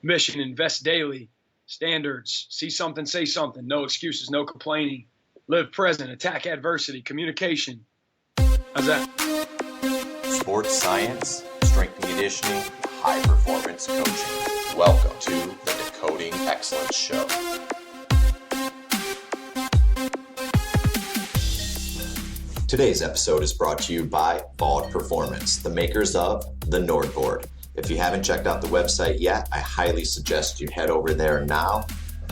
mission, invest daily, standards, see something, say something, no excuses, no complaining, live present, attack adversity, communication. How's that? Sports science, strength and conditioning, high performance coaching. Welcome to the Decoding Excellence Show. Today's episode is brought to you by Vald Performance, the makers of the NordBord. If you haven't checked out the website yet, I highly suggest you head over there now.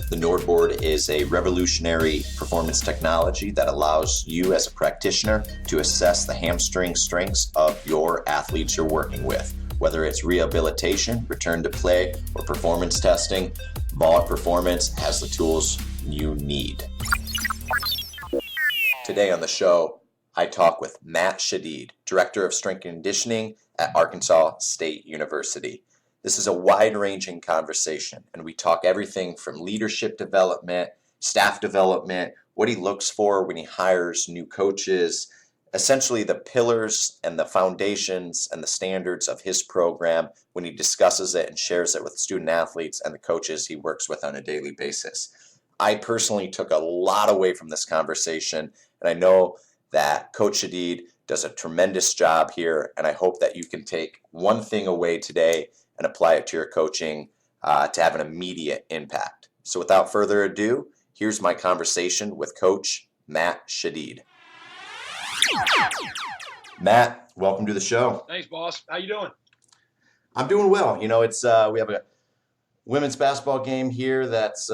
The NordBord is a revolutionary performance technology that allows you as a practitioner to assess the hamstring strengths of your athletes you're working with. Whether it's rehabilitation, return to play, or performance testing, Vald Performance has the tools you need. Today on the show, I talk with Matt Shadid, Director of Strength and Conditioning at Arkansas State University. This is a wide-ranging conversation, and we talk everything from leadership development, staff development, what he looks for when he hires new coaches, essentially the pillars and the foundations and the standards of his program when he discusses it and shares it with student athletes and the coaches he works with on a daily basis. I personally took a lot away from this conversation, and I know that Coach Shadid does a tremendous job here, and I hope that you can take one thing away today and apply it to your coaching to have an immediate impact. So without further ado, here's my conversation with Coach Matt Shadid. Matt, welcome to the show. Thanks, boss. How you doing? I'm doing well. You know, it's we have a women's basketball game here that's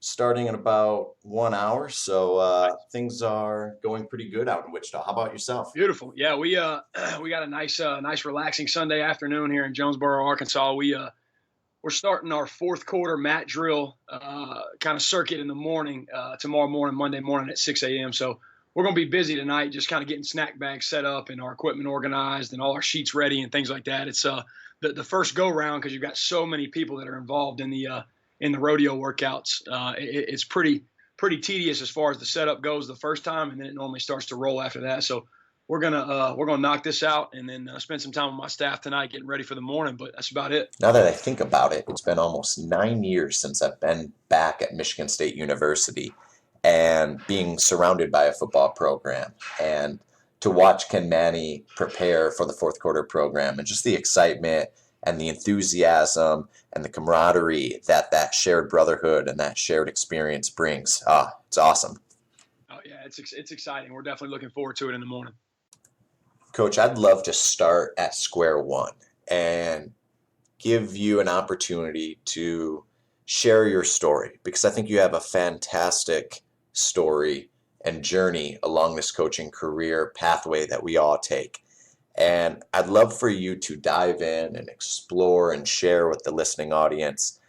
starting in about 1 hour, so things are going pretty good out in Wichita. How about yourself? Beautiful. Yeah, we got a nice relaxing Sunday afternoon here in Jonesboro, Arkansas. We're starting our fourth quarter mat drill kind of circuit in the morning tomorrow morning, Monday morning at 6 a.m. So we're going to be busy tonight, just kind of getting snack bags set up and our equipment organized and all our sheets ready and things like that. It's the first go round because you've got so many people that are involved in the rodeo workouts. It's pretty tedious as far as the setup goes the first time, and then it normally starts to roll after that. So we're gonna knock this out and then spend some time with my staff tonight getting ready for the morning. But that's about it. Now that I think about it, it's been almost 9 years since I've been back at Michigan State University and being surrounded by a football program and to watch Ken Manny prepare for the fourth quarter program and just the excitement and the enthusiasm and the camaraderie that shared brotherhood and that shared experience brings. It's awesome. Oh yeah, it's exciting. We're definitely looking forward to it in the morning. Coach, I'd love to start at square one and give you an opportunity to share your story, because I think you have a fantastic story and journey along this coaching career pathway that we all take. And I'd love for you to dive in and explore and share with the listening audience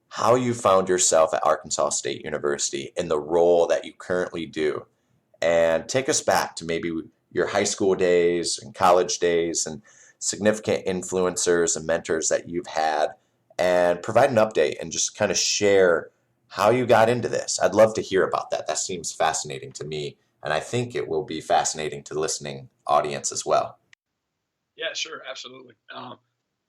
how you found yourself at Arkansas State University in the role that you currently do. And take us back to maybe your high school days and college days and significant influencers and mentors that you've had, and provide an update and just kind of share how you got into this. I'd love to hear about that. That seems fascinating to me, and I think it will be fascinating to the listening audience as well. Yeah, sure. Absolutely.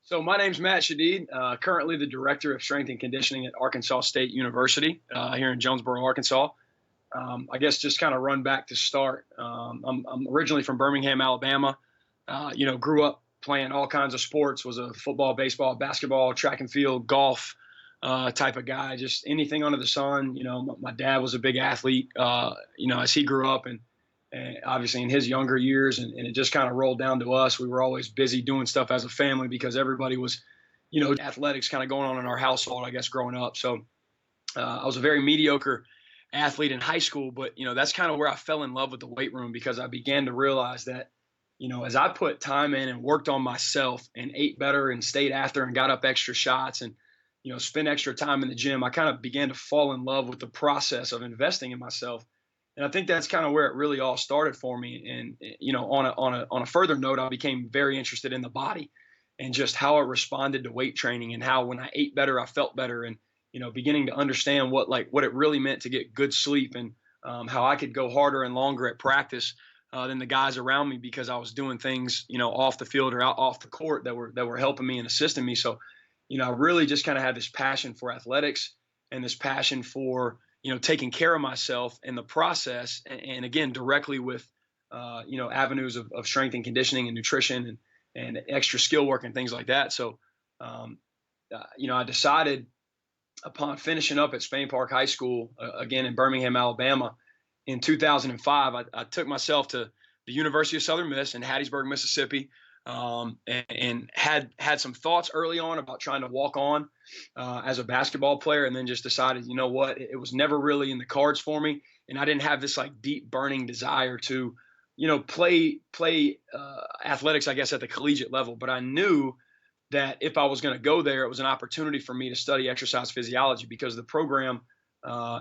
So my name's Matt Shadid, currently the Director of Strength and Conditioning at Arkansas State University here in Jonesboro, Arkansas. I guess just kind of run back to start. I'm originally from Birmingham, Alabama. Grew up playing all kinds of sports, was a football, baseball, basketball, track and field, golf type of guy, just anything under the sun. My dad was a big athlete, as he grew up and obviously in his younger years, and it just kind of rolled down to us. We were always busy doing stuff as a family because everybody was, athletics kind of going on in our household, I guess, growing up. So I was a very mediocre athlete in high school, but, that's kind of where I fell in love with the weight room, because I began to realize that, as I put time in and worked on myself and ate better and stayed after and got up extra shots and, spent extra time in the gym, I kind of began to fall in love with the process of investing in myself. And I think that's kind of where it really all started for me. And, on a further note, I became very interested in the body and just how it responded to weight training, and how when I ate better, I felt better, and, beginning to understand what it really meant to get good sleep, and how I could go harder and longer at practice than the guys around me, because I was doing things, off the field or out off the court that were helping me and assisting me. So, I really just kind of had this passion for athletics and this passion for, taking care of myself in the process. And again, directly with, avenues of strength and conditioning and nutrition and extra skill work and things like that. So, I decided upon finishing up at Spain Park High School, again in Birmingham, Alabama, in 2005, I took myself to the University of Southern Miss in Hattiesburg, Mississippi, and had some thoughts early on about trying to walk on as a basketball player, and then just decided, you know what, it was never really in the cards for me, and I didn't have this like deep burning desire to, play athletics, I guess, at the collegiate level. But I knew that if I was going to go there, it was an opportunity for me to study exercise physiology, because the program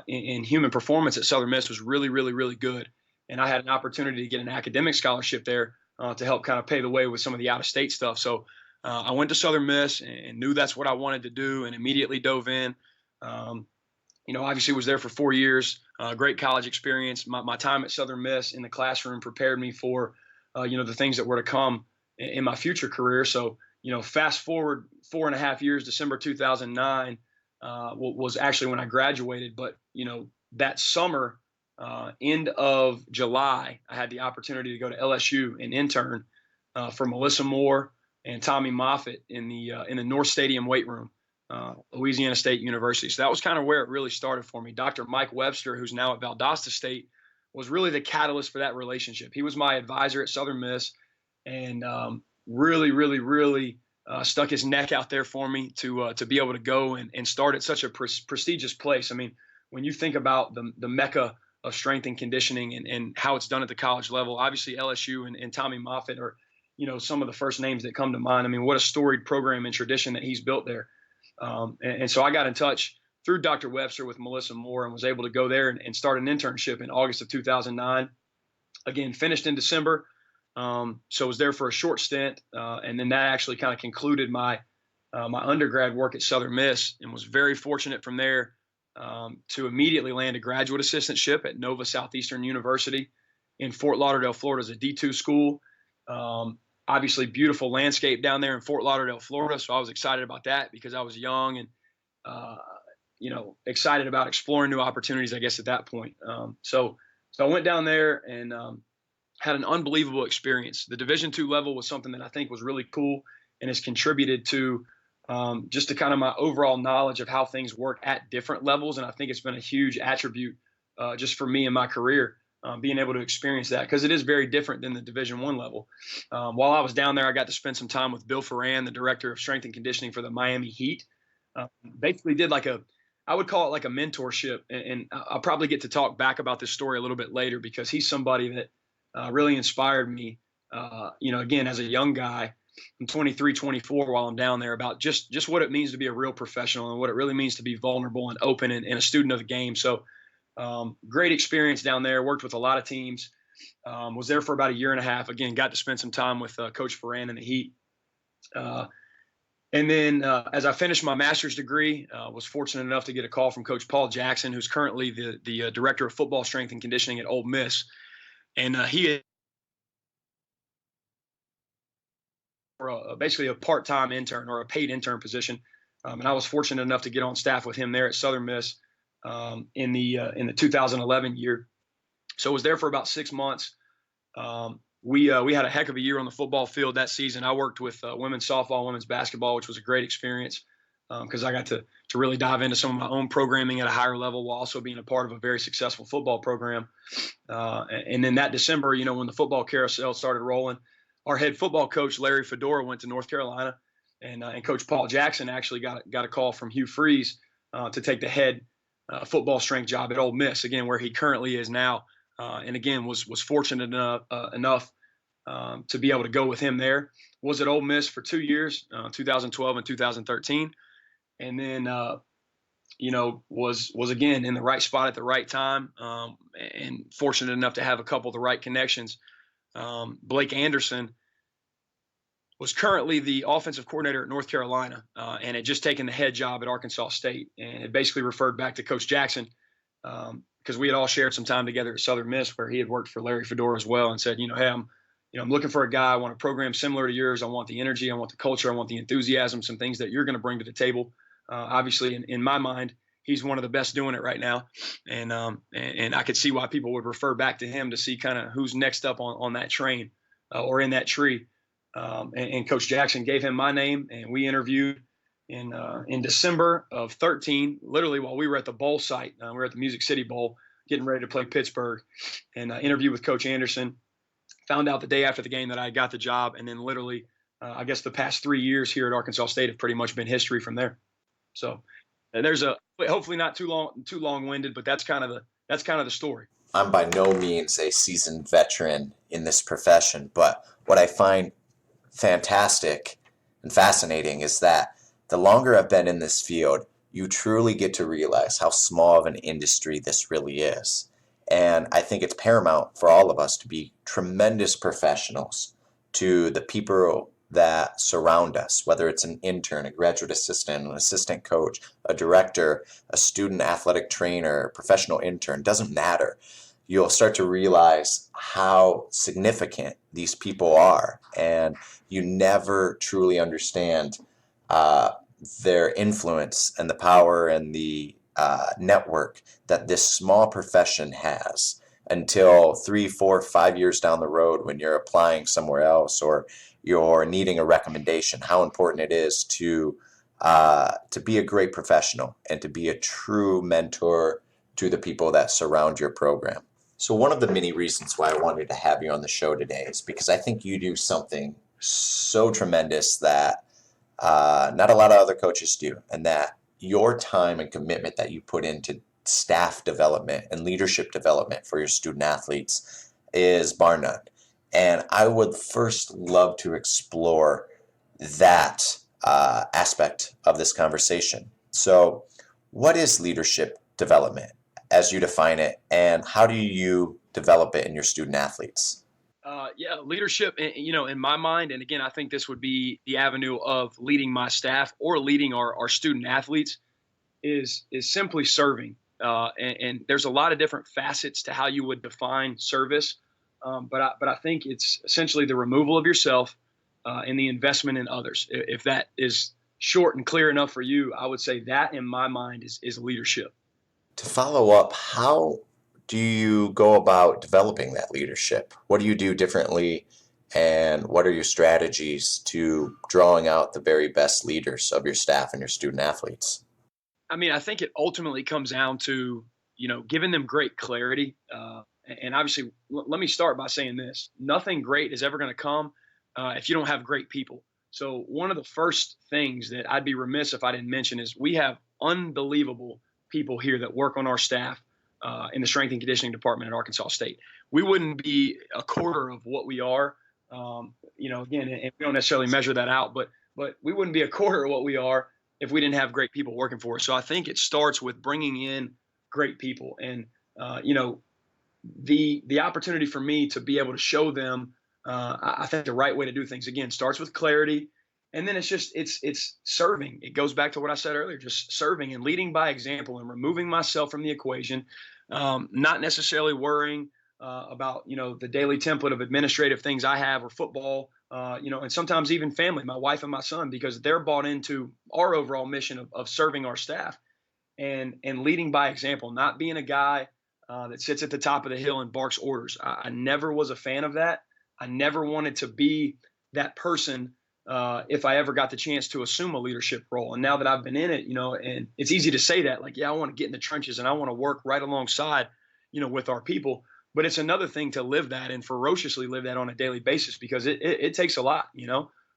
in human performance at Southern Miss was really, really, really good. And I had an opportunity to get an academic scholarship there to help kind of pay the way with some of the out-of-state stuff. So I went to Southern Miss and knew that's what I wanted to do, and immediately dove in. Obviously was there for 4 years, great college experience. My time at Southern Miss in the classroom prepared me for, the things that were to come in my future career. So, fast forward 4.5 years, December 2009 was actually when I graduated. But, that summer, end of July, I had the opportunity to go to LSU and intern for Melissa Moore and Tommy Moffitt in the North Stadium weight room, Louisiana State University. So that was kind of where it really started for me. Dr. Mike Webster, who's now at Valdosta State, was really the catalyst for that relationship. He was my advisor at Southern Miss, and really, really, really stuck his neck out there for me to be able to go and start at such a prestigious place. I mean, when you think about the mecca of strength and conditioning and how it's done at the college level, obviously LSU and Tommy Moffitt are, some of the first names that come to mind. I mean, what a storied program and tradition that he's built there. And so I got in touch through Dr. Webster with Melissa Moore and was able to go there and start an internship in August of 2009. Again, finished in December. So I was there for a short stint, and then that actually kind of concluded my undergrad work at Southern Miss, and was very fortunate from there to immediately land a graduate assistantship at Nova Southeastern University in Fort Lauderdale, Florida, as a D2 school. Obviously, beautiful landscape down there in Fort Lauderdale, Florida, so I was excited about that because I was young and excited about exploring new opportunities, I guess, at that point. So I went down there and had an unbelievable experience. The Division II level was something that I think was really cool and has contributed to just to kind of my overall knowledge of how things work at different levels. And I think it's been a huge attribute just for me in my career, being able to experience that, because it is very different than the Division I level. While I was down there, I got to spend some time with Bill Ferran, the director of strength and conditioning for the Miami Heat. Basically did I would call it like a mentorship. And I'll probably get to talk back about this story a little bit later, because he's somebody that really inspired me, again, as a young guy. I'm 23, 24 while I'm down there, about just what it means to be a real professional and what it really means to be vulnerable and open and a student of the game. So great experience down there, worked with a lot of teams, was there for about 1.5 years. Again, got to spend some time with Coach Ferran and the Heat. And then as I finished my master's degree, was fortunate enough to get a call from Coach Paul Jackson, who's currently the director of football strength and conditioning at Ole Miss. And he had basically a part-time intern or a paid intern position. And I was fortunate enough to get on staff with him there at Southern Miss in the 2011 year. So I was there for about 6 months. We had a heck of a year on the football field that season. I worked with women's softball, women's basketball, which was a great experience because I got to really dive into some of my own programming at a higher level while also being a part of a very successful football program. And then that December, when the football carousel started rolling, our head football coach, Larry Fedora, went to North Carolina, and Coach Paul Jackson actually got a call from Hugh Freeze to take the head football strength job at Ole Miss, again, where he currently is now. And again, was fortunate enough to be able to go with him there. Was at Ole Miss for 2 years, 2012 and 2013. And then, was again in the right spot at the right time, and fortunate enough to have a couple of the right connections. Blake Anderson was currently the offensive coordinator at North Carolina, and had just taken the head job at Arkansas State, and had basically referred back to Coach Jackson because we had all shared some time together at Southern Miss, where he had worked for Larry Fedora as well, and said, hey, I'm looking for a guy. I want a program similar to yours. I want the energy. I want the culture. I want the enthusiasm, some things that you're going to bring to the table. Obviously, in my mind, he's one of the best doing it right now. And I could see why people would refer back to him to see kind of who's next up on that train or in that tree. And Coach Jackson gave him my name, and we interviewed in December of 13, literally while we were at the bowl site. We were at the Music City Bowl getting ready to play Pittsburgh, and interviewed with Coach Anderson. Found out the day after the game that I got the job, and then literally, I guess the past 3 years here at Arkansas State have pretty much been history from there. So, and there's hopefully not too long-winded, but that's kind of the story. I'm by no means a seasoned veteran in this profession, but what I find fantastic and fascinating is that the longer I've been in this field, you truly get to realize how small of an industry this really is. And I think it's paramount for all of us to be tremendous professionals to the people that surround us, whether it's an intern, a graduate assistant, an assistant coach, a director, a student athletic trainer, professional intern, doesn't matter. You'll start to realize how significant these people are, and you never truly understand their influence and the power and the network that this small profession has until 3, 4, 5 years down the road when you're applying somewhere else or you're needing a recommendation, how important it is to be a great professional and to be a true mentor to the people that surround your program. So one of the many reasons why I wanted to have you on the show today is because I think you do something so tremendous that not a lot of other coaches do, and that your time and commitment that you put into staff development and leadership development for your student athletes is bar none. And I would first love to explore that aspect of this conversation. So what is leadership development as you define it, and how do you develop it in your student athletes? Leadership, in my mind, and again, I think this would be the avenue of leading my staff or leading our student athletes, is simply serving. And there's a lot of different facets to how you would define service, but I think it's essentially the removal of yourself and the investment in others. If that is short and clear enough for you, I would say that in my mind is leadership. To follow up, how do you go about developing that leadership? What do you do differently, and what are your strategies to drawing out the very best leaders of your staff and your student athletes? I mean, I think it ultimately comes down to, giving them great clarity. And obviously, let me start by saying this. Nothing great is ever going to come if you don't have great people. So one of the first things that I'd be remiss if I didn't mention is we have unbelievable people here that work on our staff in the strength and conditioning department at Arkansas State. We wouldn't be a quarter of what we are, again, and we don't necessarily measure that out, but we wouldn't be a quarter of what we are if we didn't have great people working for us. So I think it starts with bringing in great people, and the opportunity for me to be able to show them, I think the right way to do things, again, starts with clarity. And then it's serving. It goes back to what I said earlier, just serving and leading by example and removing myself from the equation, not necessarily worrying about, the daily template of administrative things I have or football, and sometimes even family, my wife and my son, because they're bought into our overall mission of serving our staff and leading by example, not being a guy that sits at the top of the hill and barks orders. I never was a fan of that. I never wanted to be that person if I ever got the chance to assume a leadership role. And now that I've been in it, and it's easy to say that, like, yeah, I want to get in the trenches and I want to work right alongside, with our people. But it's another thing to live that and ferociously live that on a daily basis, because it takes a lot,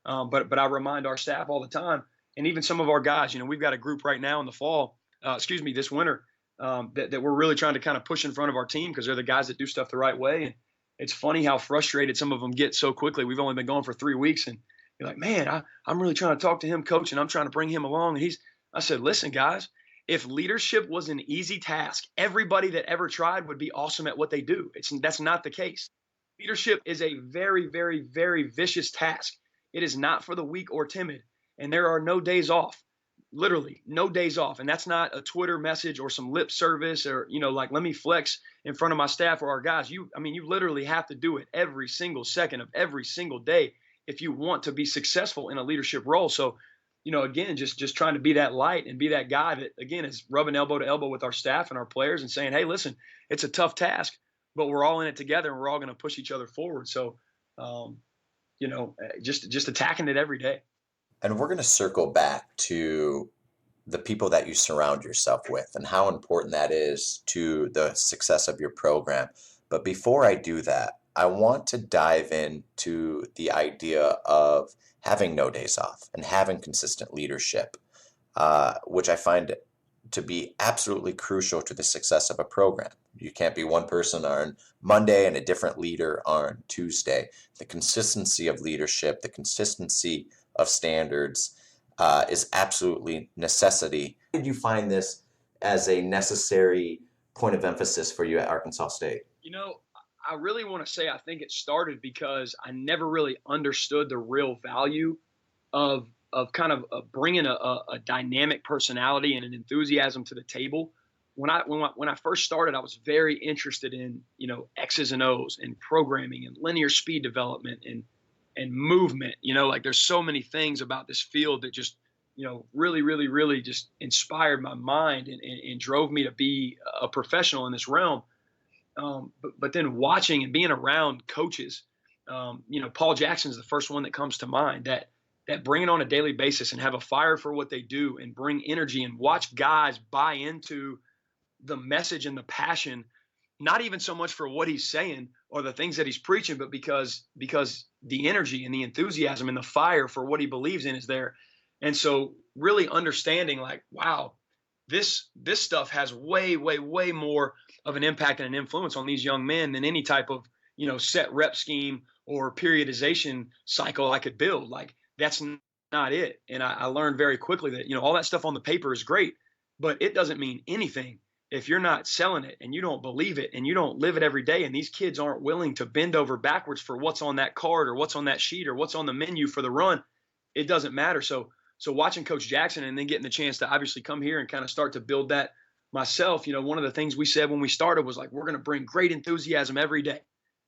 but I remind our staff all the time, and even some of our guys, we've got a group right now in the fall, this winter, that we're really trying to kind of push in front of our team because they're the guys that do stuff the right way. And it's funny how frustrated some of them get so quickly. We've only been going for 3 weeks, and you're like, man, I'm really trying to talk to him, coach, and I'm trying to bring him along. And I said, listen, guys, if leadership was an easy task, everybody that ever tried would be awesome at what they do. That's not the case. Leadership is a very, very, very vicious task. It is not for the weak or timid, and there are no days off. literally no days off. And that's not a Twitter message or some lip service or, like, let me flex in front of my staff or our guys. You literally have to do it every single second of every single day if you want to be successful in a leadership role. So, again, just trying to be that light and be that guy that, again, is rubbing elbow to elbow with our staff and our players and saying, hey, listen, it's a tough task, but we're all in it together and we're all going to push each other forward. So, just attacking it every day. And we're going to circle back to the people that you surround yourself with and how important that is to the success of your program. But before I do that, I want to dive into the idea of having no days off and having consistent leadership, which I find to be absolutely crucial to the success of a program. You can't be one person on Monday and a different leader on Tuesday. The consistency of leadership, the consistency of standards is absolutely necessity. Did you find this as a necessary point of emphasis for you at Arkansas State? I really want to say I think it started because I never really understood the real value of kind of bringing a dynamic personality and an enthusiasm to the table. When I first started, I was very interested in X's and O's and programming and linear speed development and movement. Like there's so many things about this field that just really, really, really just inspired my mind and drove me to be a professional in this realm. But then watching and being around coaches, Paul Jackson's the first one that comes to mind that bring it on a daily basis and have a fire for what they do and bring energy and watch guys buy into the message and the passion, not even so much for what he's saying or the things that he's preaching, but because the energy and the enthusiasm and the fire for what he believes in is there. And so really understanding like, wow, this stuff has way, way, way more of an impact and an influence on these young men than any type of, set rep scheme or periodization cycle I could build. Like that's not it. And I learned very quickly that, all that stuff on the paper is great, but it doesn't mean anything if you're not selling it and you don't believe it and you don't live it every day. And these kids aren't willing to bend over backwards for what's on that card or what's on that sheet or what's on the menu for the run. It doesn't matter. So watching Coach Jackson and then getting the chance to obviously come here and kind of start to build that myself, one of the things we said when we started was like, we're going to bring great enthusiasm every day.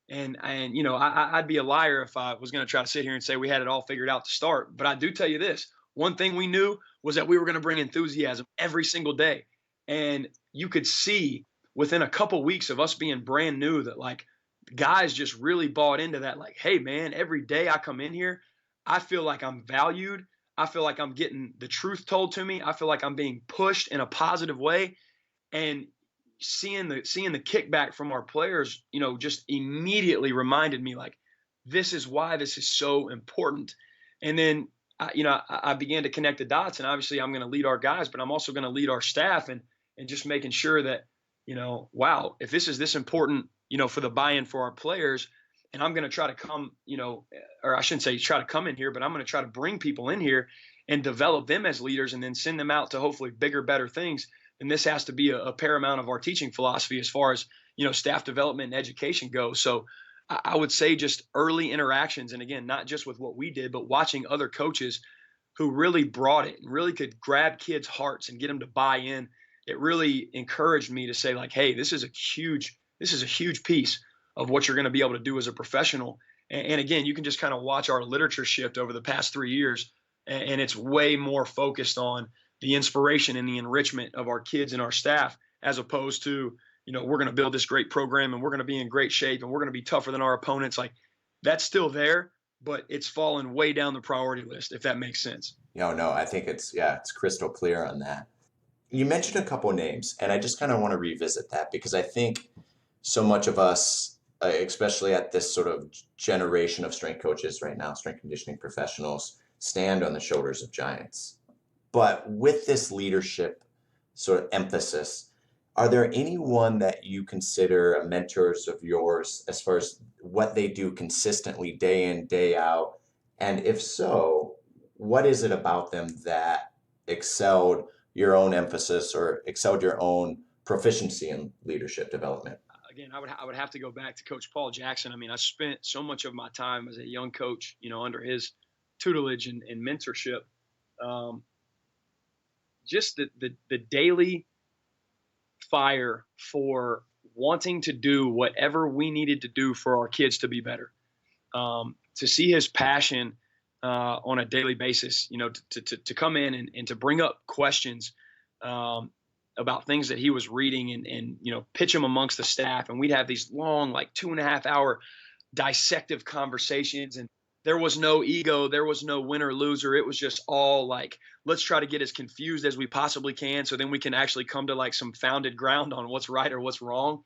And I'd be a liar if I was going to try to sit here and say we had it all figured out to start. But I do tell you this, one thing we knew was that we were going to bring enthusiasm every single day. And you could see within a couple weeks of us being brand new that like guys just really bought into that. Like, hey man, every day I come in here, I feel like I'm valued. I feel like I'm getting the truth told to me. I feel like I'm being pushed in a positive way. And seeing the kickback from our players, just immediately reminded me like, this is why this is so important. And then, I began to connect the dots, and obviously I'm going to lead our guys, but I'm also going to lead our staff and just making sure that, wow, if this is this important, for the buy-in for our players, and I'm going to try to come, or I shouldn't say try to come in here, but I'm going to try to bring people in here and develop them as leaders and then send them out to hopefully bigger, better things. And this has to be a paramount of our teaching philosophy as far as, staff development and education goes. So I would say just early interactions. And again, not just with what we did, but watching other coaches who really brought it and really could grab kids' hearts and get them to buy in. It really encouraged me to say like, hey, this is a huge piece of what you're going to be able to do as a professional. And again, you can just kind of watch our literature shift over the past 3 years. And it's way more focused on the inspiration and the enrichment of our kids and our staff, as opposed to, we're going to build this great program and we're going to be in great shape and we're going to be tougher than our opponents. Like that's still there, but it's fallen way down the priority list, if that makes sense. No, I think it's crystal clear on that. You mentioned a couple names, and I just kind of want to revisit that because I think so much of us, especially at this sort of generation of strength coaches right now, strength conditioning professionals, stand on the shoulders of giants. But with this leadership sort of emphasis, are there anyone that you consider mentors of yours as far as what they do consistently day in, day out? And if so, what is it about them that excelled your own emphasis or excelled your own proficiency in leadership development? Again, I would have to go back to Coach Paul Jackson. I mean, I spent so much of my time as a young coach, under his tutelage and mentorship. just the daily fire for wanting to do whatever we needed to do for our kids to be better. To see his passion on a daily basis, to come in and to bring up questions about things that he was reading and pitch them amongst the staff. And we'd have these long, like 2.5 hour dissective conversations. And there was no ego. There was no winner loser. It was just all like, let's try to get as confused as we possibly can. So then we can actually come to like some founded ground on what's right or what's wrong.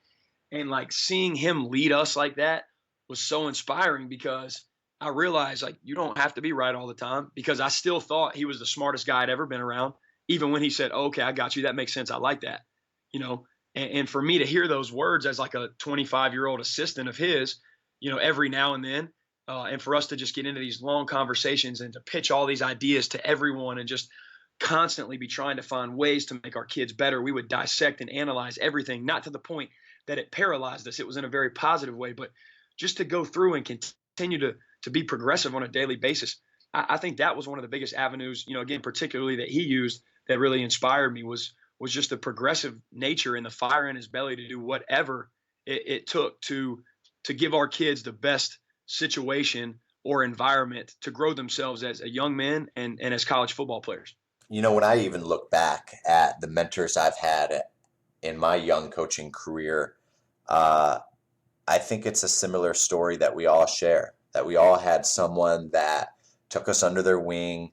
And like seeing him lead us like that was so inspiring, because I realized like you don't have to be right all the time, because I still thought he was the smartest guy I'd ever been around. Even when he said, oh, okay, I got you. That makes sense. I like that, and for me to hear those words as like a 25-year-old assistant of his, every now and then, and for us to just get into these long conversations and to pitch all these ideas to everyone and just constantly be trying to find ways to make our kids better. We would dissect and analyze everything, not to the point that it paralyzed us. It was in a very positive way, but just to go through and continue to be progressive on a daily basis. I think that was one of the biggest avenues, again, particularly that he used that really inspired me was just the progressive nature and the fire in his belly to do whatever it took to give our kids the best situation or environment to grow themselves as a young men and as college football players. When I even look back at the mentors I've had in my young coaching career, I think it's a similar story that we all share, that we all had someone that took us under their wing,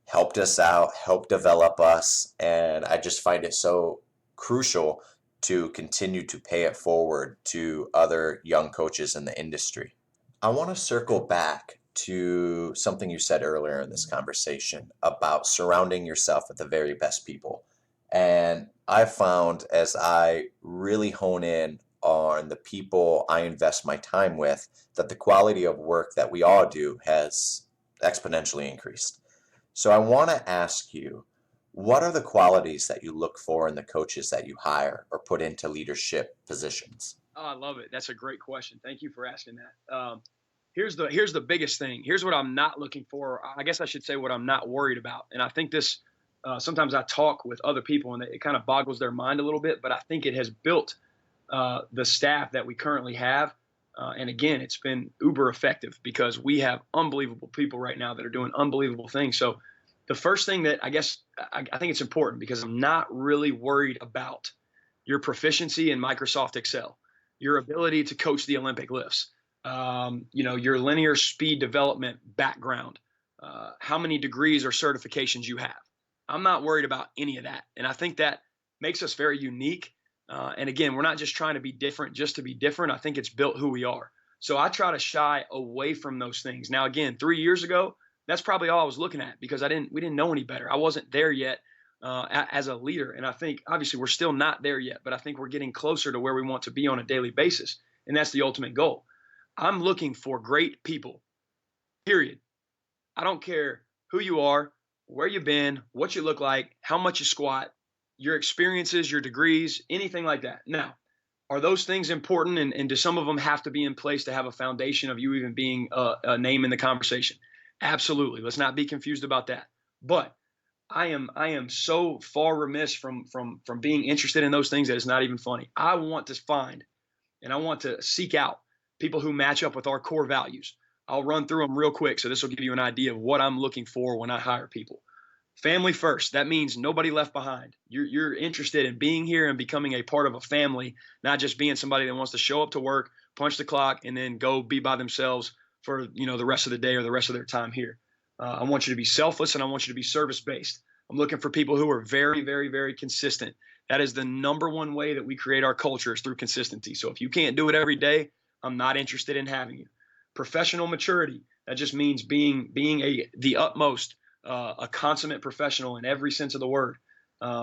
helped us out, helped develop us. And I just find it so crucial to continue to pay it forward to other young coaches in the industry. I want to circle back to something you said earlier in this conversation about surrounding yourself with the very best people. And I found, as I really hone in on the people I invest my time with, that the quality of work that we all do has exponentially increased. So I want to ask you, what are the qualities that you look for in the coaches that you hire or put into leadership positions? Oh, I love it. That's a great question. Thank you for asking that. Here's the biggest thing. Here's what I'm not looking for. I guess I should say what I'm not worried about. And I think this, sometimes I talk with other people and it kind of boggles their mind a little bit, but I think it has built the staff that we currently have. And again, it's been uber effective because we have unbelievable people right now that are doing unbelievable things. So the first thing that I guess I think it's important, because I'm not really worried about your proficiency in Microsoft Excel, your ability to coach the Olympic lifts, your linear speed development background, how many degrees or certifications you have. I'm not worried about any of that. And I think that makes us very unique. And again, we're not just trying to be different just to be different. I think it's built who we are. So I try to shy away from those things. Now, again, 3 years ago, that's probably all I was looking at, because we didn't know any better. I wasn't there yet as a leader. And I think obviously we're still not there yet, but I think we're getting closer to where we want to be on a daily basis. And that's the ultimate goal. I'm looking for great people, period. I don't care who you are, where you've been, what you look like, how much you squat, your experiences, your degrees, anything like that. Now, are those things important? And do some of them have to be in place to have a foundation of you even being a name in the conversation? Absolutely. Let's not be confused about that. But I am so far remiss from being interested in those things that it's not even funny. I want to find and I want to seek out people who match up with our core values. I'll run through them real quick, so this will give you an idea of what I'm looking for when I hire people. Family first. That means nobody left behind. You're interested in being here and becoming a part of a family, not just being somebody that wants to show up to work, punch the clock, and then go be by themselves for the rest of the day or the rest of their time here. I want you to be selfless, and I want you to be service-based. I'm looking for people who are very, very, very consistent. That is the number one way that we create our culture, is through consistency. So if you can't do it every day, I'm not interested in having you. Professional maturity. That just means being the utmost, a consummate professional in every sense of the word.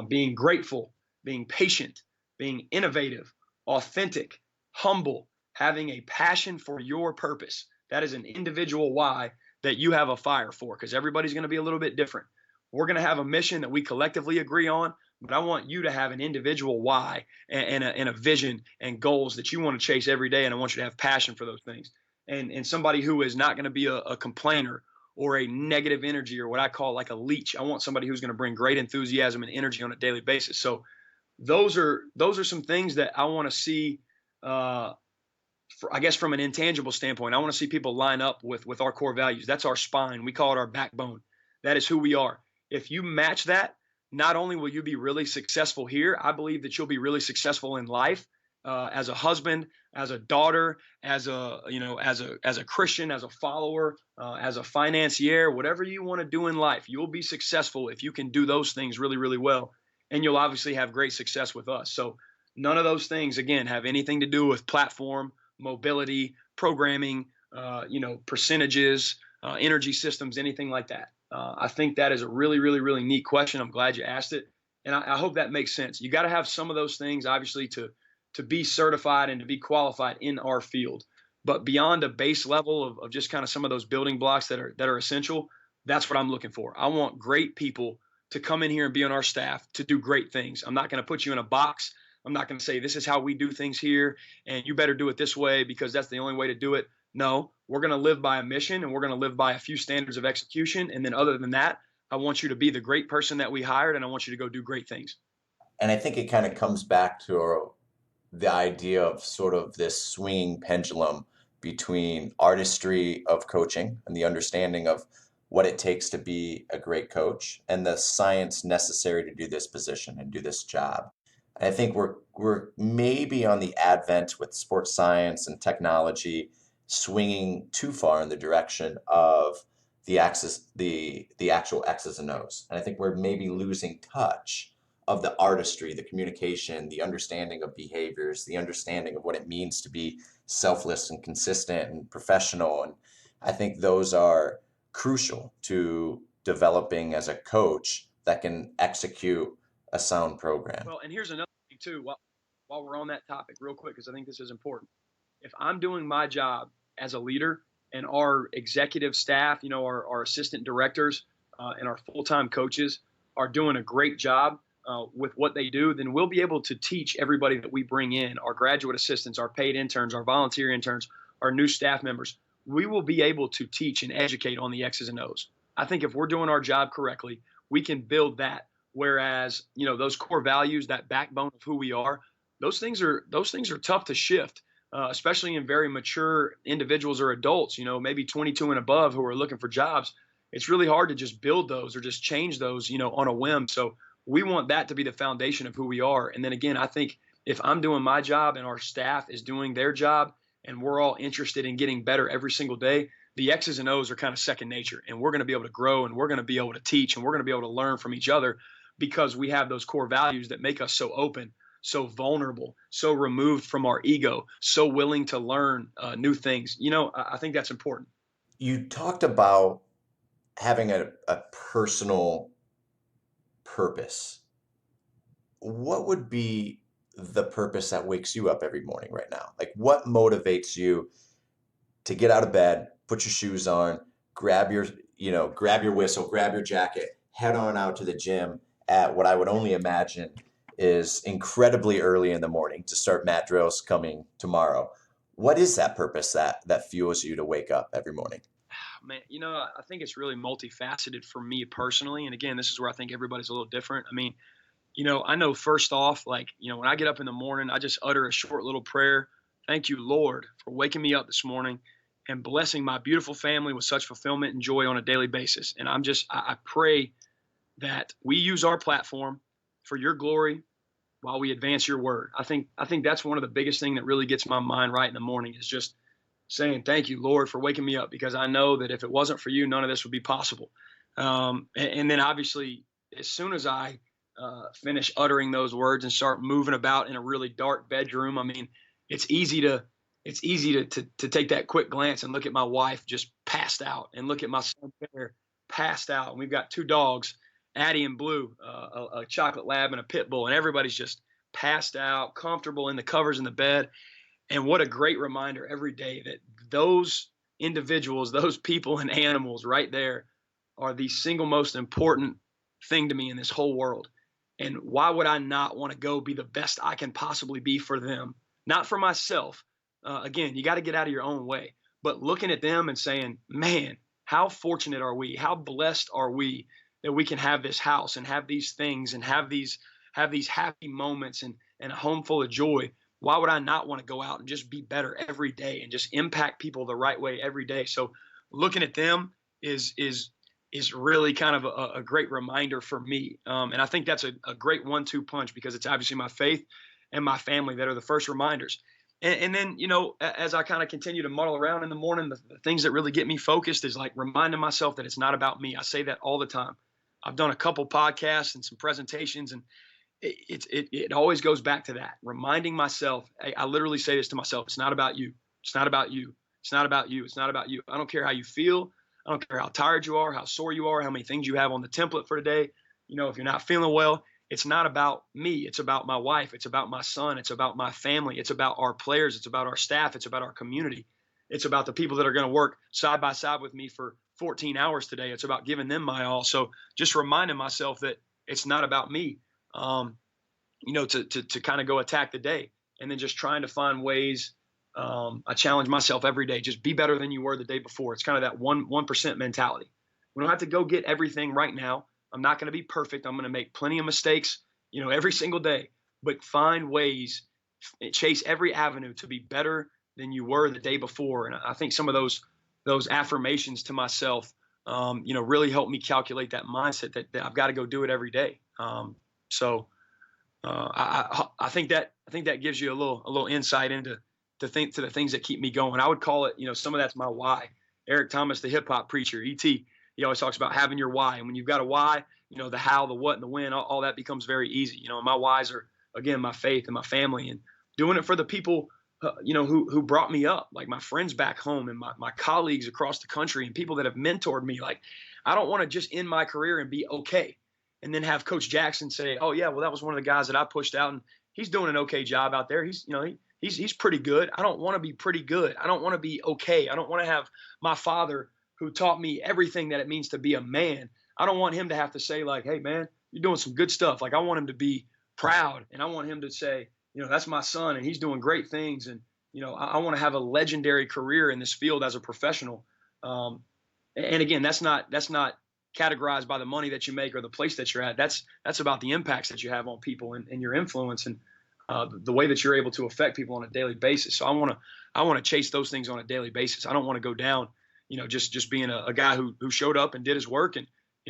Being grateful, being patient, being innovative, authentic, humble, having a passion for your purpose. That is an individual why that you have a fire for, because everybody's going to be a little bit different. We're going to have a mission that we collectively agree on, but I want you to have an individual why and a vision and goals that you want to chase every day, and I want you to have passion for those things. And somebody who is not going to be a complainer or a negative energy, or what I call like a leech. I want somebody who's going to bring great enthusiasm and energy on a daily basis. So those are some things that I want to see. I guess from an intangible standpoint, I want to see people line up with our core values. That's our spine. We call it our backbone. That is who we are. If you match that, not only will you be really successful here, I believe that you'll be really successful in life, as a husband, as a daughter, as a Christian, as a follower, as a financier, whatever you want to do in life. You'll be successful if you can do those things really, really well, and you'll obviously have great success with us. So none of those things, again, have anything to do with platform, mobility, programming, percentages, energy systems, anything like that. I think that is a really, really, really neat question. I'm glad you asked it, and I hope that makes sense. You got to have some of those things, obviously, to be certified and to be qualified in our field. But beyond a base level of just kind of some of those building blocks that are essential, that's what I'm looking for. I want great people to come in here and be on our staff to do great things. I'm not going to put you in a box. I'm not going to say this is how we do things here and you better do it this way because that's the only way to do it. No, we're going to live by a mission, and we're going to live by a few standards of execution. And then other than that, I want you to be the great person that we hired, and I want you to go do great things. And I think it kind of comes back to the idea of sort of this swinging pendulum between artistry of coaching and the understanding of what it takes to be a great coach and the science necessary to do this position and do this job. And I think we're maybe on the advent with sports science and technology swinging too far in the direction of the actual X's and O's. And I think we're maybe losing touch of the artistry, the communication, the understanding of behaviors, the understanding of what it means to be selfless and consistent and professional. And I think those are crucial to developing as a coach that can execute a sound program. Well, and here's another thing too, while we're on that topic real quick, because I think this is important. If I'm doing my job as a leader and our executive staff, our assistant directors, and our full-time coaches are doing a great job with what they do, then we'll be able to teach everybody that we bring in, our graduate assistants, our paid interns, our volunteer interns, our new staff members. We will be able to teach and educate on the X's and O's. I think if we're doing our job correctly, we can build that. Whereas, those core values, that backbone of who we are, those things are tough to shift, especially in very mature individuals or adults, maybe 22 and above who are looking for jobs. It's really hard to just build those or just change those, on a whim. So we want that to be the foundation of who we are. And then again, I think if I'm doing my job and our staff is doing their job and we're all interested in getting better every single day, the X's and O's are kind of second nature, and we're going to be able to grow, and we're going to be able to teach, and we're going to be able to learn from each other because we have those core values that make us so open, so vulnerable, so removed from our ego, so willing to learn new things. I think that's important. You talked about having a personal purpose. What would be the purpose that wakes you up every morning right now? Like, what motivates you to get out of bed, put your shoes on, grab your whistle, grab your jacket, head on out to the gym at what I would only imagine is incredibly early in the morning to start mat drills coming tomorrow? What is that purpose that fuels you to wake up every morning? Man, I think it's really multifaceted for me personally. And again, this is where I think everybody's a little different. I mean, I know first off, when I get up in the morning, I just utter a short little prayer. Thank you, Lord, for waking me up this morning and blessing my beautiful family with such fulfillment and joy on a daily basis. And I pray that we use our platform for your glory while we advance your word. I think that's one of the biggest things that really gets my mind right in the morning is just saying, thank you, Lord, for waking me up, because I know that if it wasn't for you, none of this would be possible. And then obviously, as soon as I finish uttering those words and start moving about in a really dark bedroom, I mean, it's easy to take that quick glance and look at my wife just passed out and look at my son there passed out. And we've got two dogs, Addie and Blue, a chocolate lab and a pit bull, and everybody's just passed out, comfortable in the covers in the bed. And what a great reminder every day that those individuals, those people and animals right there are the single most important thing to me in this whole world. And why would I not want to go be the best I can possibly be for them? Not for myself. Again, you got to get out of your own way. But looking at them and saying, man, how fortunate are we? How blessed are we that we can have this house and have these things and have these happy moments and a home full of joy? Why would I not want to go out and just be better every day and just impact people the right way every day? So looking at them is really kind of a great reminder for me. And I think that's a great 1-2 punch, because it's obviously my faith and my family that are the first reminders. And then, as I kind of continue to muddle around in the morning, the things that really get me focused is like reminding myself that it's not about me. I say that all the time. I've done a couple podcasts and some presentations, and it always goes back to that, reminding myself. I literally say this to myself: it's not about you. It's not about you. It's not about you. It's not about you. I don't care how you feel. I don't care how tired you are, how sore you are, how many things you have on the template for today. If you're not feeling well, it's not about me. It's about my wife. It's about my son. It's about my family. It's about our players. It's about our staff. It's about our community. It's about the people that are going to work side by side with me for 14 hours today. It's about giving them my all. So just reminding myself that it's not about me, to kind of go attack the day, and then just trying to find ways. I challenge myself every day. Just be better than you were the day before. It's kind of that 1% mentality. We don't have to go get everything right now. I'm not going to be perfect. I'm going to make plenty of mistakes, every single day, but find ways, chase every avenue to be better than you were the day before. And I think some of those affirmations to myself, really help me calculate that mindset that I've got to go do it every day. I think that gives you a little insight into the things that keep me going. I would call it, some of that's my why. Eric Thomas, the hip hop preacher, E.T., he always talks about having your why. And when you've got a why, the how, the what, and the when, all that becomes very easy. And my whys are, again, my faith and my family, and doing it for the people, who brought me up, like my friends back home and my colleagues across the country and people that have mentored me. Like, I don't want to just end my career and be okay, and then have Coach Jackson say, oh yeah, well, that was one of the guys that I pushed out, and he's doing an okay job out there. He's pretty good. I don't want to be pretty good. I don't want to be okay. I don't want to have my father, who taught me everything that it means to be a man. I don't want him to have to say like, hey man, you're doing some good stuff. Like, I want him to be proud, and I want him to say, that's my son and he's doing great things. And, I want to have a legendary career in this field as a professional. And again, that's not categorized by the money that you make or the place that you're at. That's about the impacts that you have on people and your influence and the way that you're able to affect people on a daily basis. So I want to chase those things on a daily basis. I don't want to go down, just being a guy who showed up and did his work and,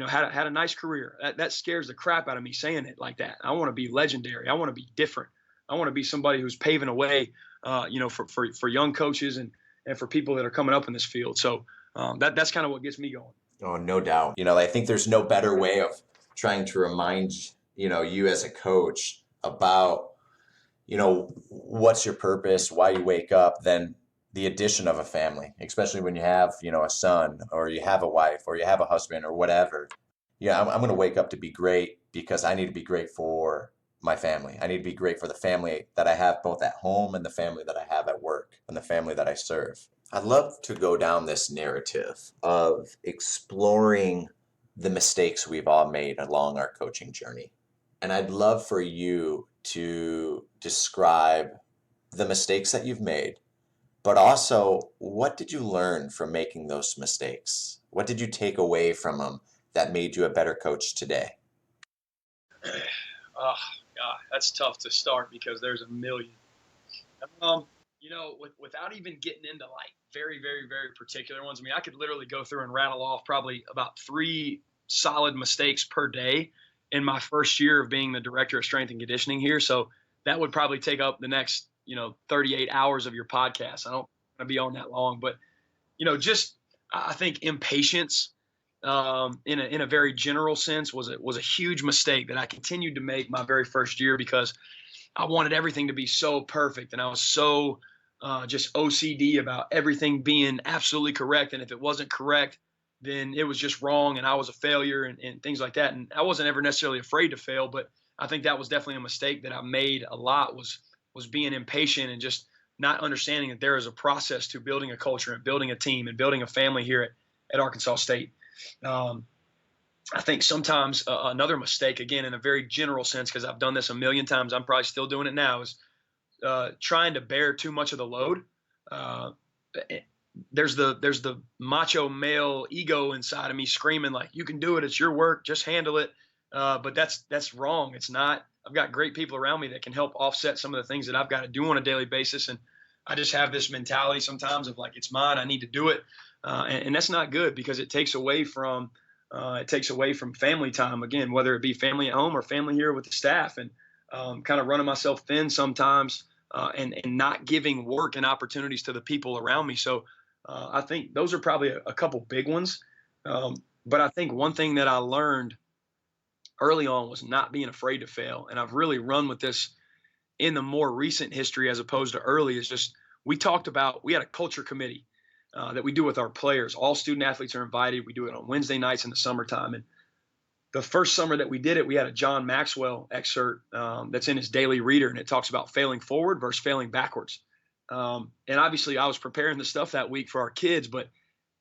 had a nice career. That scares the crap out of me saying it like that. I want to be legendary. I want to be different. I want to be somebody who's paving a way, for young coaches and for people that are coming up in this field. So that's kind of what gets me going. Oh, no doubt. I think there's no better way of trying to remind, you as a coach about, what's your purpose, why you wake up, than the addition of a family, especially when you have, a son, or you have a wife, or you have a husband, or whatever. Yeah, I'm going to wake up to be great because I need to be great for my family. I need to be great for the family that I have both at home and the family that I have at work and the family that I serve. I'd love to go down this narrative of exploring the mistakes we've all made along our coaching journey. And I'd love for you to describe the mistakes that you've made, but also, what did you learn from making those mistakes? What did you take away from them that made you a better coach today? Oh, God, that's tough to start because there's a million. Without even getting into like very, very, very particular ones, I mean, I could literally go through and rattle off probably about 3 solid mistakes per day in my first year of being the director of strength and conditioning here. So that would probably take up the next, 38 hours of your podcast. I don't want to be on that long, but, I think impatience, in a very general sense was a huge mistake that I continued to make my very first year because I wanted everything to be so perfect. And I was so just OCD about everything being absolutely correct. And if it wasn't correct, then it was just wrong and I was a failure and things like that. And I wasn't ever necessarily afraid to fail, but I think that was definitely a mistake that I made a lot was being impatient and just not understanding that there is a process to building a culture and building a team and building a family here at Arkansas State. I think sometimes another mistake, again, in a very general sense, because I've done this a million times, I'm probably still doing it now, is trying to bear too much of the load. there's the macho male ego inside of me screaming like, you can do it. It's your work. Just handle it. But that's wrong. It's not. I've got great people around me that can help offset some of the things that I've got to do on a daily basis. And I just have this mentality sometimes of like, it's mine. I need to do it. And that's not good because it takes away from family time, again, whether it be family at home or family here with the staff, and kind of running myself thin sometimes, and not giving work and opportunities to the people around me. So I think those are probably a couple big ones. But I think one thing that I learned early on was not being afraid to fail. And I've really run with this in the more recent history as opposed to early. Is just, we had a culture committee that we do with our players. All student athletes are invited. We do it on Wednesday nights in the summertime. And the first summer that we did it, we had a John Maxwell excerpt that's in his daily reader, and it talks about failing forward versus failing backwards. And obviously I was preparing the stuff that week for our kids, but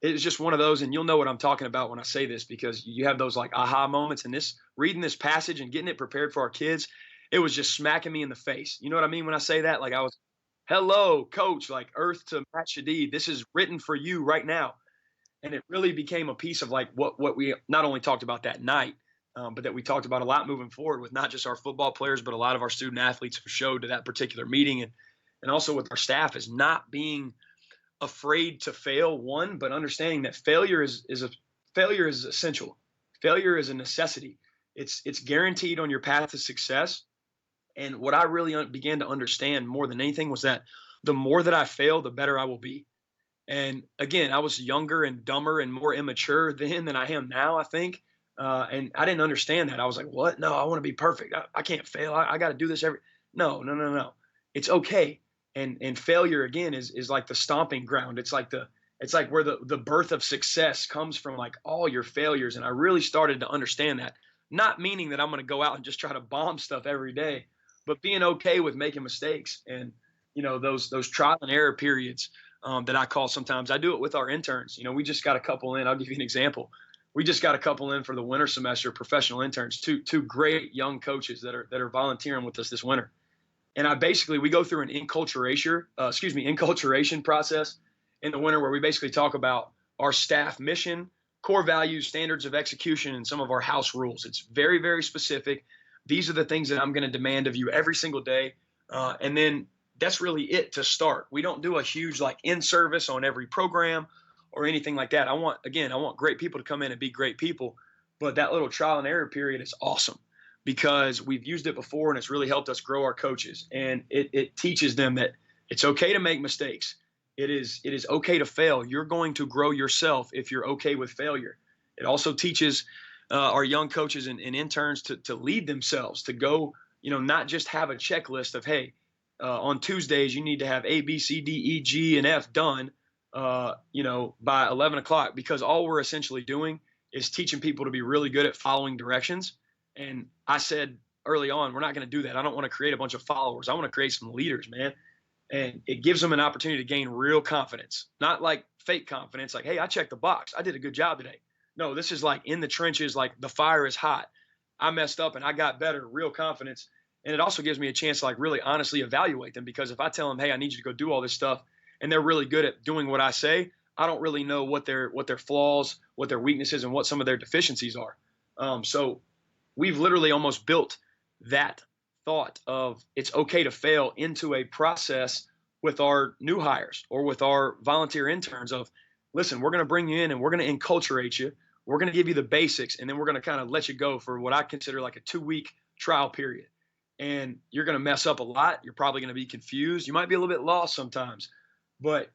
it was just one of those, and you'll know what I'm talking about when I say this, because you have those like aha moments, and reading this passage and getting it prepared for our kids, it was just smacking me in the face. You know what I mean when I say that? Like, I was, hello, coach, like earth to Matt Shadid. This is written for you right now. And it really became a piece of like what we not only talked about that night, but that we talked about a lot moving forward with not just our football players, but a lot of our student athletes who showed to that particular meeting, and also with our staff, is not being afraid to fail, one, but understanding that failure is essential. Failure is a necessity. It's guaranteed on your path to success. And what I really began to understand more than anything was that the more that I fail, the better I will be. And again, I was younger and dumber and more immature then than I am now, I think. And I didn't understand that. I was like, what? No, I want to be perfect. I can't fail. I got to do this no. It's okay. And failure, again, is like the stomping ground. It's like where the birth of success comes from, like all your failures. And I really started to understand that, not meaning that I'm going to go out and just try to bomb stuff every day, but being okay with making mistakes. And, those trial and error periods that I call sometimes. I do it with our interns. We just got a couple in. I'll give you an example. We just got a couple in for the winter semester, professional interns, two great young coaches that are volunteering with us this winter. And we go through an enculturation process in the winter, where we basically talk about our staff mission, core values, standards of execution, and some of our house rules. It's very, very specific. These are the things that I'm going to demand of you every single day. And then that's really it to start. We don't do a huge like in-service on every program or anything like that. I want great people to come in and be great people. But that little trial and error period is awesome, because we've used it before and it's really helped us grow our coaches. And it teaches them that it's okay to make mistakes. It is okay to fail. You're going to grow yourself if you're okay with failure. It also teaches our young coaches and interns to lead themselves, to go, not just have a checklist of, hey, on Tuesdays, you need to have A, B, C, D, E, G, and F done, by 11 o'clock, because all we're essentially doing is teaching people to be really good at following directions. And I said early on, we're not going to do that. I don't want to create a bunch of followers. I want to create some leaders, man. And it gives them an opportunity to gain real confidence, not like fake confidence. Like, hey, I checked the box. I did a good job today. No, this is like in the trenches, like the fire is hot. I messed up and I got better, real confidence. And it also gives me a chance to like really honestly evaluate them, because if I tell them, hey, I need you to go do all this stuff, and they're really good at doing what I say, I don't really know what their flaws, what their weaknesses, and what some of their deficiencies are. So we've literally almost built that thought of it's okay to fail into a process with our new hires or with our volunteer interns of, listen, we're going to bring you in and we're going to enculturate you. We're going to give you the basics, and then we're going to kind of let you go for what I consider like a 2-week trial period. And you're going to mess up a lot. You're probably going to be confused. You might be a little bit lost sometimes, but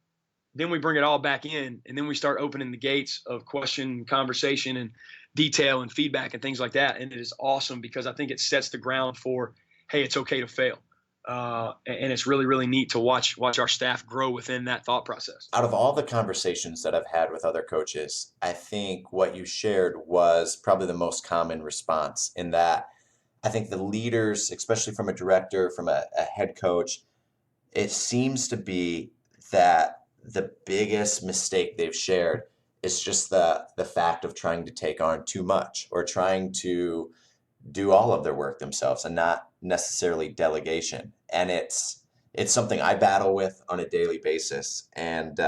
then we bring it all back in, and then we start opening the gates of question, conversation, and detail and feedback and things like that. And it is awesome, because I think it sets the ground for, hey, it's okay to fail. And it's really, really neat to watch our staff grow within that thought process. Out of all the conversations that I've had with other coaches, I think what you shared was probably the most common response, in that I think the leaders, especially from a director, from a head coach, it seems to be that the biggest mistake they've shared is just the fact of trying to take on too much, or trying to do all of their work themselves and not necessarily delegation. And it's something I battle with on a daily basis. And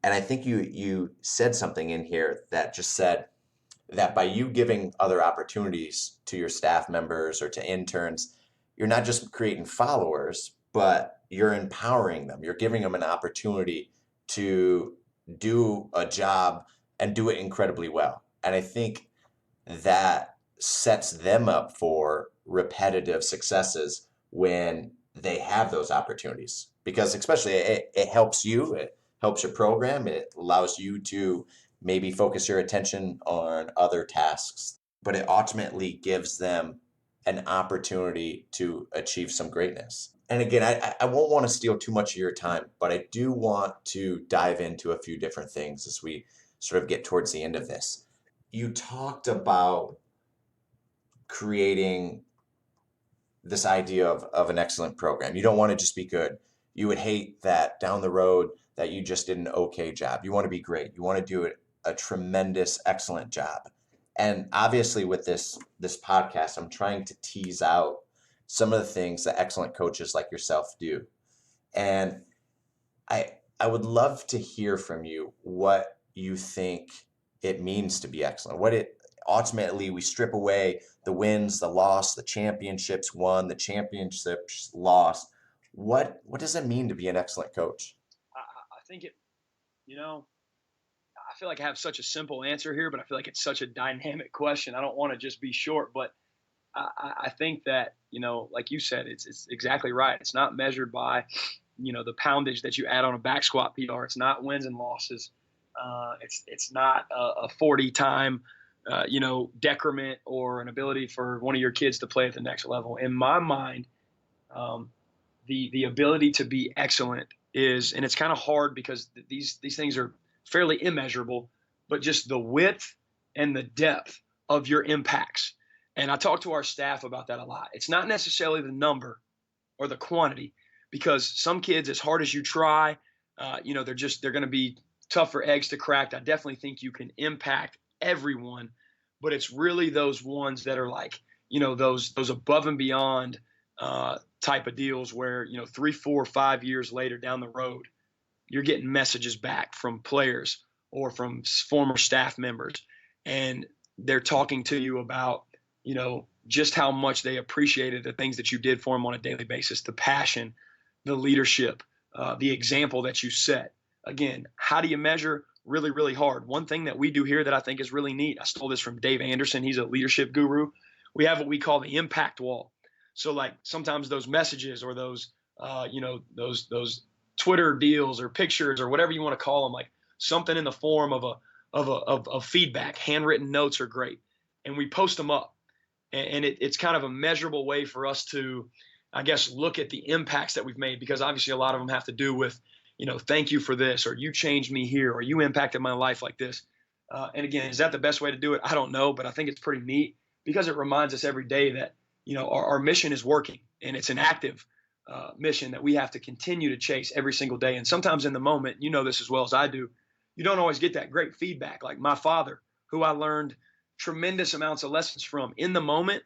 And I think you said something in here that just said that by you giving other opportunities to your staff members or to interns, you're not just creating followers, but you're empowering them. You're giving them an opportunity to do a job and do it incredibly well. And I think that sets them up for repetitive successes when they have those opportunities. Because especially it helps you, it helps your program, it allows you to maybe focus your attention on other tasks, but it ultimately gives them an opportunity to achieve some greatness. And again, I won't want to steal too much of your time, but I do want to dive into a few different things as we sort of get towards the end of this. You talked about creating this idea of an excellent program. You don't want to just be good. You would hate that down the road that you just did an okay job. You want to be great. You want to do a tremendous, excellent job. And obviously with this podcast, I'm trying to tease out some of the things that excellent coaches like yourself do. And I would love to hear from you what you think it means to be excellent. What it ultimately, we strip away the wins, the loss, the championships won, the championships lost. What does it mean to be an excellent coach? I think I feel like I have such a simple answer here, but I feel like it's such a dynamic question. I don't want to just be short, but I think that, like you said, it's exactly right. It's not measured by, the poundage that you add on a back squat PR. It's not wins and losses. It's not a 40-time, decrement or an ability for one of your kids to play at the next level. In my mind, the ability to be excellent is, and it's kind of hard because these things are fairly immeasurable, but just the width and the depth of your impacts. And I talk to our staff about that a lot. It's not necessarily the number or the quantity, because some kids, as hard as you try, they're going to be tougher eggs to crack. I definitely think you can impact everyone, but it's really those ones that are like, those above and beyond type of deals where, 3, 4, 5 years later down the road, you're getting messages back from players or from former staff members, and they're talking to you about, just how much they appreciated the things that you did for them on a daily basis, the passion, the leadership, the example that you set. Again, how do you measure? Really, really hard. One thing that we do here that I think is really neat, I stole this from Dave Anderson. He's a leadership guru. We have what we call the impact wall. So like sometimes those messages or those, those Twitter deals or pictures or whatever you want to call them, like something in the form of feedback, handwritten notes are great. And we post them up. And it's kind of a measurable way for us to, I guess, look at the impacts that we've made, because obviously a lot of them have to do with, thank you for this, or you changed me here, or you impacted my life like this. And again, is that the best way to do it? I don't know, but I think it's pretty neat because it reminds us every day that, our mission is working, and it's an active mission that we have to continue to chase every single day. And sometimes in the moment, this as well as I do, you don't always get that great feedback. Like my father, who I learned tremendous amounts of lessons from in the moment,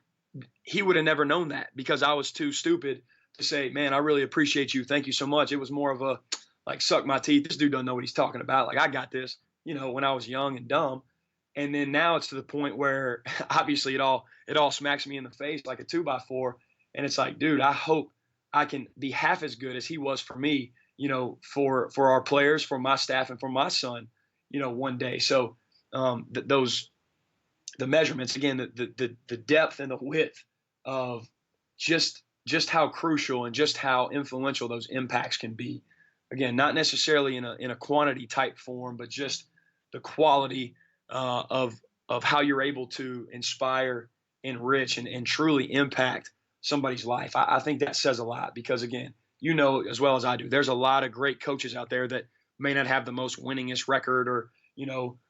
he would have never known that because I was too stupid to say, man, I really appreciate you. Thank you so much. It was more of a like, suck my teeth. This dude doesn't know what he's talking about. Like, I got this, when I was young and dumb. And then now it's to the point where obviously it all smacks me in the face like a 2x4. And it's like, dude, I hope I can be half as good as he was for me, for our players, for my staff, and for my son, one day. So the measurements, again, the depth and the width of just how crucial and just how influential those impacts can be. Again, not necessarily in a quantity type form, but just the quality of how you're able to inspire, enrich, and truly impact somebody's life. I think that says a lot because, again, as well as I do, there's a lot of great coaches out there that may not have the most winningest record or,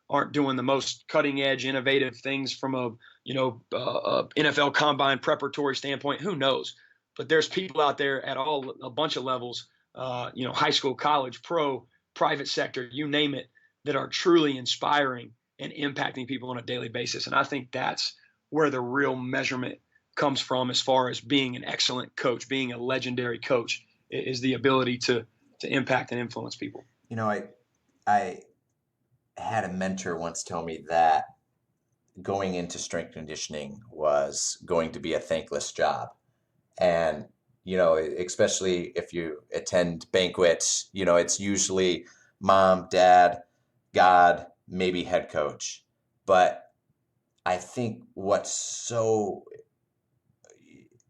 aren't doing the most cutting edge, innovative things from a NFL combine preparatory standpoint. Who knows? But there's people out there at a bunch of levels, high school, college, pro, private sector, you name it, that are truly inspiring and impacting people on a daily basis. And I think that's where the real measurement comes from as far as being an excellent coach, being a legendary coach, is the ability to impact and influence people. I had a mentor once tell me that going into strength conditioning was going to be a thankless job. And, especially if you attend banquets, it's usually mom, dad, God, maybe head coach. But I think what's so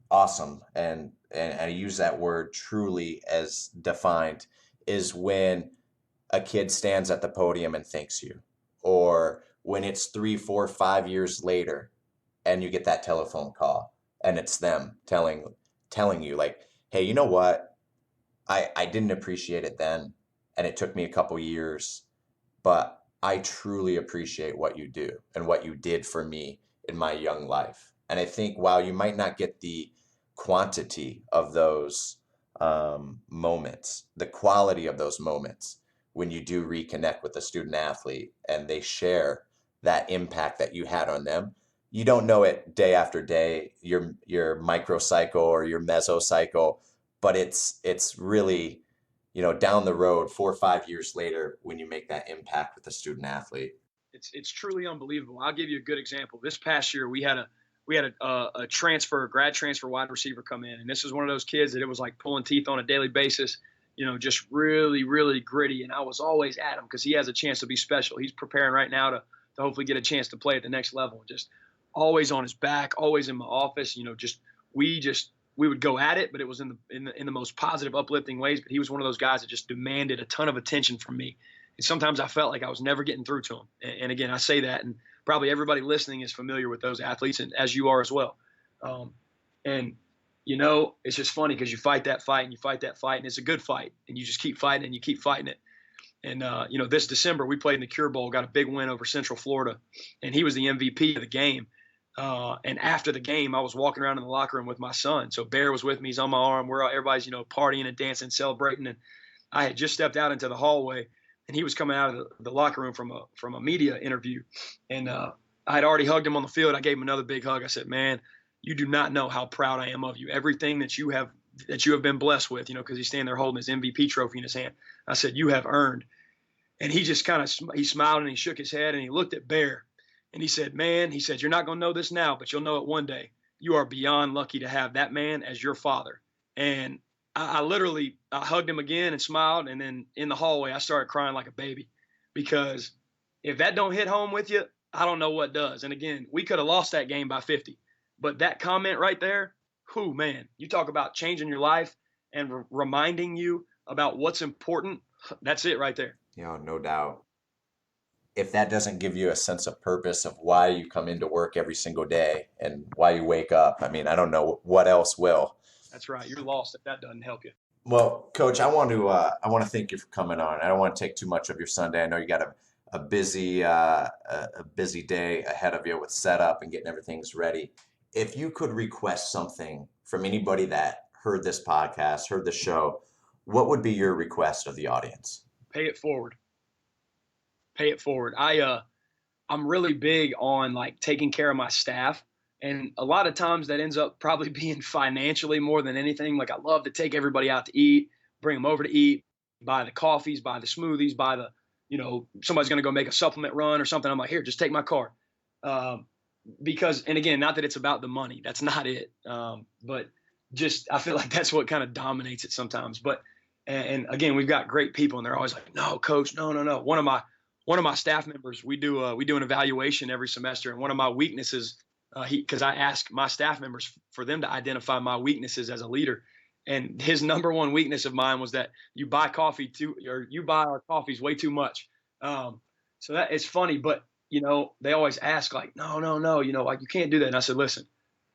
awesome, and I use that word truly as defined, is when a kid stands at the podium and thanks you, or when it's 3, 4, 5 years later and you get that telephone call and it's them telling you like, hey, you know what? I didn't appreciate it then, and it took me a couple years, but I truly appreciate what you do and what you did for me in my young life. And I think while you might not get the quantity of those moments, the quality of those moments, when you do reconnect with a student athlete and they share that impact that you had on them, you don't know it day after day, your microcycle or your mesocycle, but it's really, down the road 4 or 5 years later when you make that impact with a student athlete. It's truly unbelievable. I'll give you a good example. This past year, we had a grad transfer wide receiver come in, and this is one of those kids that it was like pulling teeth on a daily basis. Just really, really gritty. And I was always at him because he has a chance to be special. He's preparing right now to hopefully get a chance to play at the next level. Just always on his back, always in my office. We would go at it, but it was in the most positive, uplifting ways. But he was one of those guys that just demanded a ton of attention from me. And sometimes I felt like I was never getting through to him. And again, I say that, and probably everybody listening is familiar with those athletes, and as you are as well. And it's just funny because you fight that fight and you fight that fight, and it's a good fight, and you just keep fighting and you keep fighting it. And this December we played in the Cure Bowl, got a big win over Central Florida, and he was the MVP of the game. And after the game, I was walking around in the locker room with my son. So Bear was with me; he's on my arm. Everybody's partying and dancing, celebrating, and I had just stepped out into the hallway, and he was coming out of the locker room from a media interview, and I had already hugged him on the field. I gave him another big hug. I said, "Man, you do not know how proud I am of you. Everything that you have been blessed with, because he's standing there holding his MVP trophy in his hand." I said, "You have earned." And he just he smiled and he shook his head and he looked at Bear, and he said, "Man," he said, "you're not going to know this now, but you'll know it one day. You are beyond lucky to have that man as your father." And I literally hugged him again and smiled. And then in the hallway, I started crying like a baby, because if that don't hit home with you, I don't know what does. And again, we could have lost that game by 50. But that comment right there, whew, man, you talk about changing your life and reminding you about what's important. That's it right there. No doubt. If that doesn't give you a sense of purpose of why you come into work every single day and why you wake up, I mean, I don't know what else will. That's right. You're lost if that doesn't help you. Well, Coach, I want to thank you for coming on. I don't want to take too much of your Sunday. I know you got a busy day ahead of you with setup and getting everything's ready. If you could request something from anybody that heard this podcast, heard the show, what would be your request of the audience? Pay it forward. Pay it forward. I'm really big on taking care of my staff. And a lot of times that ends up probably being financially more than anything. I love to take everybody out to eat, bring them over to eat, buy the coffees, buy the smoothies, buy the, somebody's going to go make a supplement run or something. I'm like, here, just take my card. Because, and again, not that it's about the money. That's not it. But just, I feel like that's what kind of dominates it sometimes. But, and again, we've got great people and they're always like, "No, Coach, no. One of my staff members, we do an evaluation every semester. And one of my weaknesses, because I ask my staff members for them to identify my weaknesses as a leader. And his number one weakness of mine was that you buy our coffees way too much. So that is funny, but they always ask no, you can't do that. And I said, listen,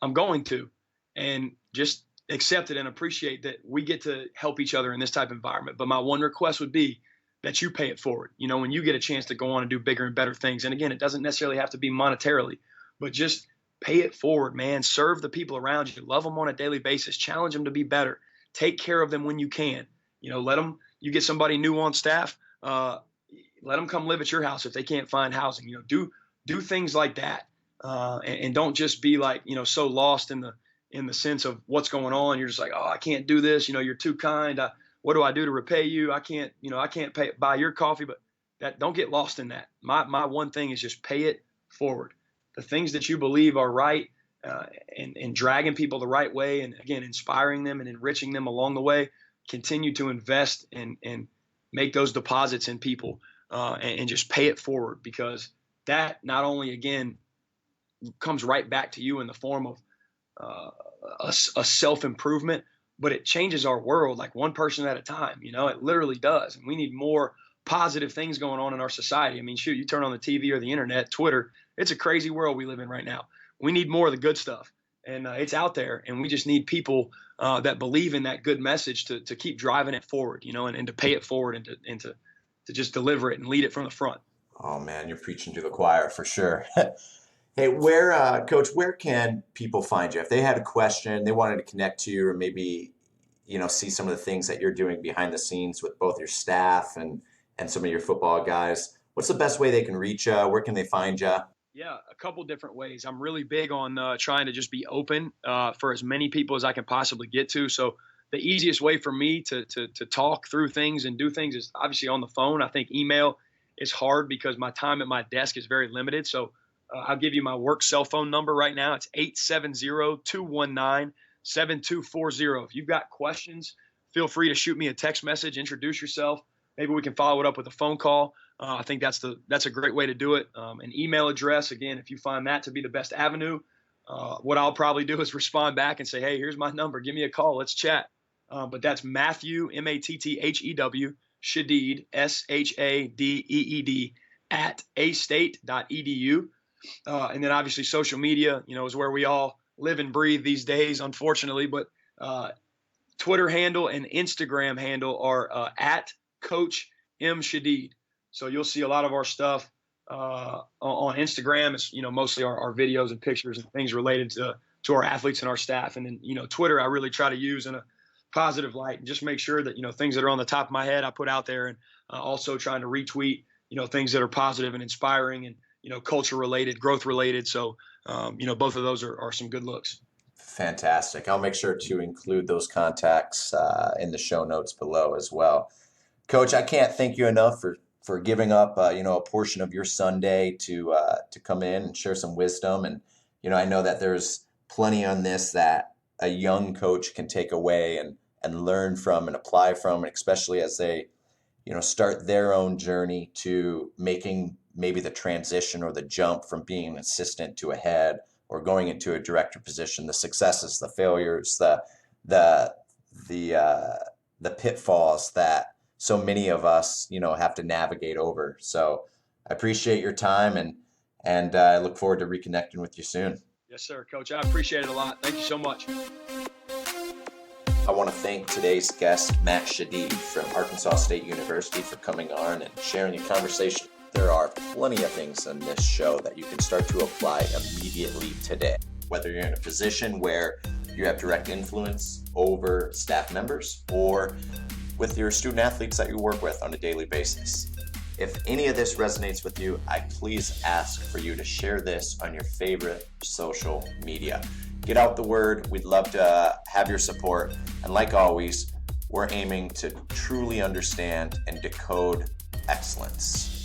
I'm going to, and just accept it and appreciate that we get to help each other in this type of environment. But my one request would be that you pay it forward. When you get a chance to go on and do bigger and better things. And again, it doesn't necessarily have to be monetarily, but just pay it forward, man. Serve the people around you. Love them on a daily basis. Challenge them to be better. Take care of them when you can. Let them, you get somebody new on staff, let them come live at your house if they can't find housing. Do things like that. And don't just be so lost in the sense of what's going on. You're just like, oh, I can't do this. You're too kind. What do I do to repay you? I can't buy your coffee. But that don't get lost in that. My one thing is just pay it forward. The things that you believe are right, and dragging people the right way, and again, inspiring them and enriching them along the way. Continue to invest and make those deposits in people, and just pay it forward, because that not only, again, comes right back to you in the form of a self-improvement, but it changes our world like one person at a time. It literally does. And we need more positive things going on in our society. I mean, shoot, you turn on the TV or the internet, Twitter, it's a crazy world we live in right now. We need more of the good stuff, and it's out there, and we just need people that believe in that good message to keep driving it forward, and to pay it forward, and to just deliver it and lead it from the front. Oh man, you're preaching to the choir for sure. Hey, Coach, where can people find you? If they had a question, they wanted to connect to you, or maybe, see some of the things that you're doing behind the scenes with both your staff and some of your football guys, what's the best way they can reach you? Where can they find you? Yeah, a couple different ways. I'm really big on trying to just be open for as many people as I can possibly get to. So the easiest way for me to talk through things and do things is obviously on the phone. I think email is hard because my time at my desk is very limited. So I'll give you my work cell phone number right now. It's 870-219-7240. If you've got questions, feel free to shoot me a text message, introduce yourself. Maybe we can follow it up with a phone call. I think that's a great way to do it. An email address, again, if you find that to be the best avenue, what I'll probably do is respond back and say, hey, here's my number. Give me a call. Let's chat. But that's Matthew, Matthew, Shadeed, Shadeed, at astate.edu. And then obviously social media, is where we all live and breathe these days, unfortunately. But Twitter handle and Instagram handle are at Coach M. Shadeed. So you'll see a lot of our stuff on Instagram. It's, mostly our videos and pictures and things related to our athletes and our staff. And then, Twitter, I really try to use in a positive light and just make sure that, things that are on the top of my head, I put out there, and also trying to retweet, things that are positive and inspiring and, culture related, growth related. So, both of those are some good looks. Fantastic. I'll make sure to include those contacts in the show notes below as well. Coach, I can't thank you enough for giving up, a portion of your Sunday to come in and share some wisdom. And, I know that there's plenty on this that a young coach can take away and learn from and apply from, especially as they, start their own journey to making maybe the transition or the jump from being an assistant to a head or going into a director position, the successes, the failures, the pitfalls that so many of us, have to navigate over. So I appreciate your time, and I look forward to reconnecting with you soon. Yes, sir, Coach. I appreciate it a lot. Thank you so much. I want to thank today's guest, Matt Shadeed from Arkansas State University, for coming on and sharing a conversation. There are plenty of things on this show that you can start to apply immediately today. Whether you're in a position where you have direct influence over staff members or with your student athletes that you work with on a daily basis. If any of this resonates with you, I please ask for you to share this on your favorite social media. Get out the word. We'd love to have your support. And like always, we're aiming to truly understand and decode excellence.